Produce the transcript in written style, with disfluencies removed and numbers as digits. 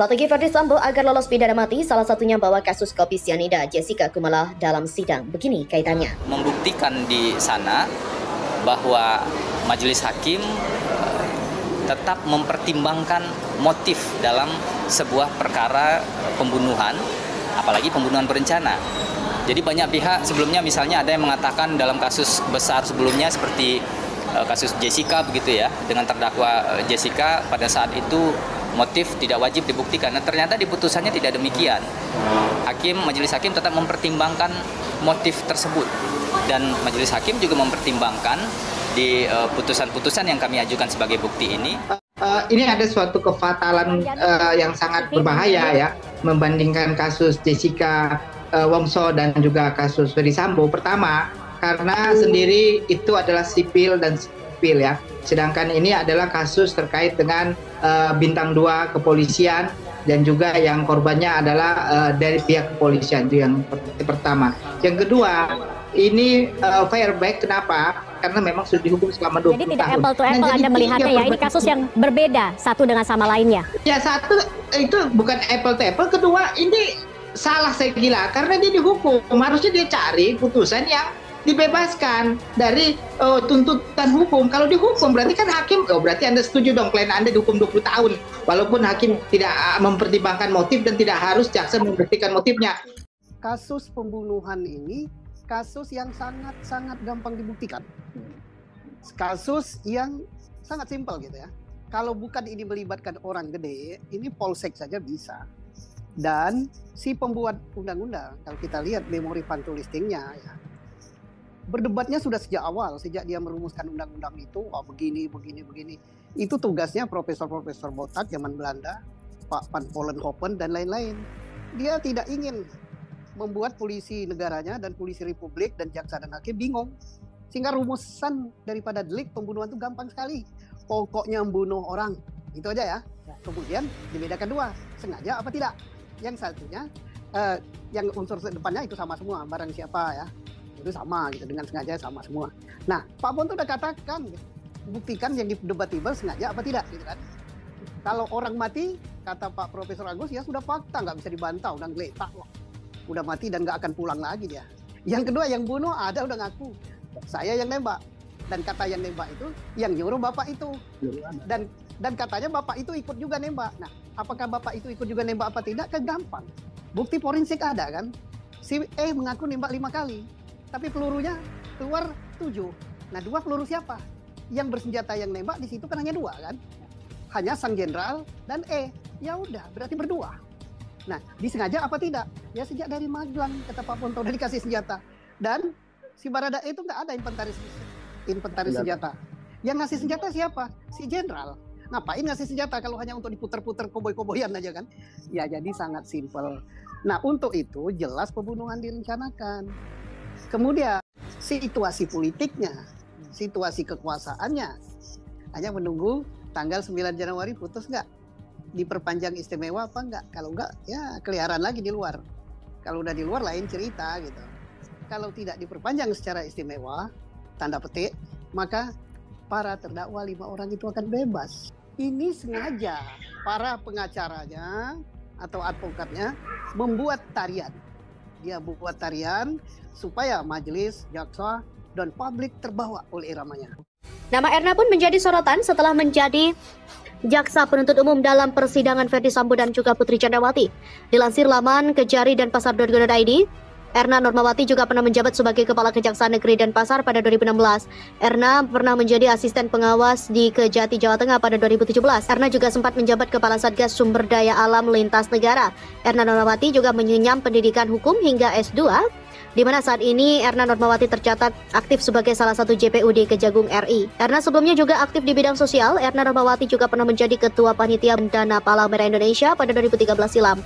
Strategi Verdi Sambo agar lolos pidana mati, salah satunya bawa kasus kopi sianida Jessica Kumala dalam sidang. Begini kaitannya. Membuktikan di sana bahwa majelis hakim tetap mempertimbangkan motif dalam sebuah perkara pembunuhan, apalagi pembunuhan berencana. Jadi banyak pihak sebelumnya misalnya ada yang mengatakan dalam kasus besar sebelumnya seperti kasus Jessica begitu ya, dengan terdakwa Jessica pada saat itu motif tidak wajib dibuktikan. Nah, ternyata di putusannya tidak demikian. Majelis hakim tetap mempertimbangkan motif tersebut dan majelis hakim juga mempertimbangkan di putusan-putusan yang kami ajukan sebagai bukti ini. Ini ada suatu kefatalan yang sangat berbahaya ya, membandingkan kasus Jessica Wongso dan juga kasus Verdi Sambo. Pertama, karena sendiri itu adalah sipil dan sipil ya. Sedangkan ini adalah kasus terkait dengan bintang 2 kepolisian dan juga yang korbannya adalah dari pihak kepolisian. Itu yang pertama. Yang kedua, ini fair back. Kenapa? Karena memang sudah dihukum selama 20 tahun. Jadi tidak apple to apple Anda melihatnya ya, ini kasus yang berbeda satu dengan sama lainnya. Ya, satu itu bukan apple to apple, kedua ini salah saya gila karena dia dihukum. Harusnya dia cari putusan yang dibebaskan dari tuntutan hukum. Kalau dihukum berarti kan hakim, berarti Anda setuju dong klien Anda dihukum 20 tahun. Walaupun hakim tidak mempertimbangkan motif dan tidak harus jaksa membuktikan motifnya. Kasus pembunuhan ini kasus yang sangat gampang dibuktikan. Kasus yang sangat simpel gitu ya. Kalau bukan ini melibatkan orang gede, ini polsek saja bisa. Dan si pembuat undang-undang, kalau kita lihat memori pantulistingnya ya, berdebatnya sudah sejak awal, sejak dia merumuskan undang-undang itu, begini. Itu tugasnya profesor-profesor Botak zaman Belanda, Pak Van Vollenhoven dan lain-lain. Dia tidak ingin membuat polisi negaranya dan polisi republik dan jaksa dan hakim bingung. Sehingga rumusan daripada delik pembunuhan itu gampang sekali. Pokoknya membunuh orang, itu aja ya. Kemudian dibedakan 2, sengaja apa tidak. Yang satunya, yang unsur depannya itu sama semua, barang siapa ya. Itu sama gitu, dengan sengaja sama semua. Nah, Pak Ponto udah katakan gitu, buktikan yang didebatibel sengaja apa tidak gitu kan. Kalau orang mati, kata Pak Profesor Agus, ya sudah fakta, nggak bisa dibantah, udah ngeletak loh. Udah mati dan nggak akan pulang lagi dia. Yang kedua, yang bunuh ada udah ngaku, saya yang nembak. Dan kata yang nembak itu, yang nyuruh bapak itu. Dan katanya bapak itu ikut juga nembak. Nah, apakah bapak itu ikut juga nembak apa tidak? Kan gampang. Bukti forensik ada kan. Si E mengaku nembak 5 kali. Tapi pelurunya keluar 7. Nah, 2 peluru siapa? Yang bersenjata yang nembak di situ kan hanya 2 kan? Hanya sang jenderal dan E. Ya udah, berarti berdua. Nah, disengaja apa tidak? Ya sejak dari Magelang, kata Pak Ponto, udah dikasih senjata. Dan si Baradae itu nggak ada inventaris senjata. Yang ngasih senjata siapa? Si jenderal. Ngapain ngasih senjata kalau hanya untuk diputer-puter koboi-koboyan aja kan? Ya jadi sangat simpel. Nah, untuk itu jelas pembunuhan direncanakan. Kemudian situasi politiknya, situasi kekuasaannya, hanya menunggu tanggal 9 Januari putus nggak? Diperpanjang istimewa apa nggak? Kalau nggak, ya keliaran lagi di luar. Kalau udah di luar lain cerita gitu. Kalau tidak diperpanjang secara istimewa, tanda petik, maka para terdakwa 5 orang itu akan bebas. Ini sengaja para pengacaranya atau advokatnya membuat tarian. Dia buat tarian supaya majelis, jaksa, dan publik terbawa oleh iramanya. Nama Erna pun menjadi sorotan setelah menjadi jaksa penuntut umum dalam persidangan Verdi Sambo dan juga Putri Candrawati. Dilansir laman Kejari dan Pasar.go.id, Erna Normawati juga pernah menjabat sebagai Kepala Kejaksaan Negeri Denpasar pada 2016. Erna pernah menjadi asisten pengawas di Kejati, Jawa Tengah pada 2017. Erna juga sempat menjabat Kepala Satgas Sumber Daya Alam Lintas Negara. Erna Normawati juga mengenyam pendidikan hukum hingga S2, di mana saat ini Erna Normawati tercatat aktif sebagai salah satu JPU di Kejagung RI. Erna sebelumnya juga aktif di bidang sosial. Erna Normawati juga pernah menjadi Ketua Panitia Dana Palang Merah Indonesia pada 2013 silam.